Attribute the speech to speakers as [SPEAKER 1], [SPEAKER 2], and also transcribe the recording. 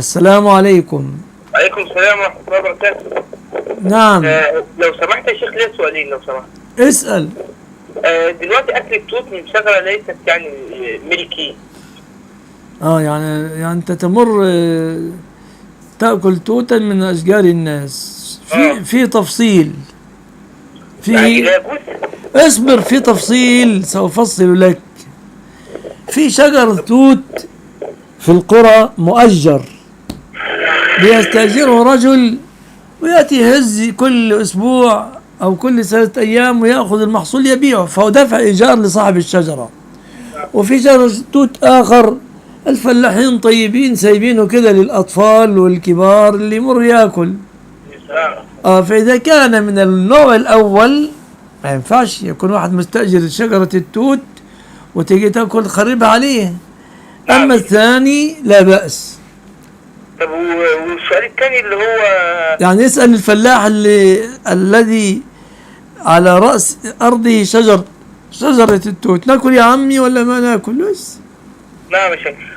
[SPEAKER 1] السلام عليكم.
[SPEAKER 2] وعليكم السلام ورحمة الله وبركاته.
[SPEAKER 1] نعم.
[SPEAKER 2] لو سمحت يا شيخ، ليا سؤالين لو سمحت.
[SPEAKER 1] اسأل.
[SPEAKER 2] دلوقتي أكل التوت من شجرة ليست يعني ملكي.
[SPEAKER 1] يعني أنت تمر تأكل توتا من أشجار الناس. في تفصيل.
[SPEAKER 2] يعني لا
[SPEAKER 1] في
[SPEAKER 2] يجوز.
[SPEAKER 1] اصبر، في تفصيل سأفصل لك. في شجر توت في القرى مؤجر، بيستأجره رجل ويأتي يهز كل أسبوع أو كل 3 أيام ويأخذ المحصول يبيعه، فهو دفع إيجار لصاحب الشجرة. وفي شجر توت آخر الفلاحين طيبين سايبينه كده للأطفال والكبار اللي يمر يأكل. فإذا كان من النوع الأول ما ينفعش يكون واحد مستأجر شجرة التوت وتيجي تأكل خربها عليه. أما الثاني لا بأس.
[SPEAKER 2] طب والسؤال الثاني اللي هو
[SPEAKER 1] يعني اسأل الفلاح الذي على رأس أرضه شجرة التوت، ناكل يا عمي ولا ما ناكل؟ بس.
[SPEAKER 2] نعم يا شيخ.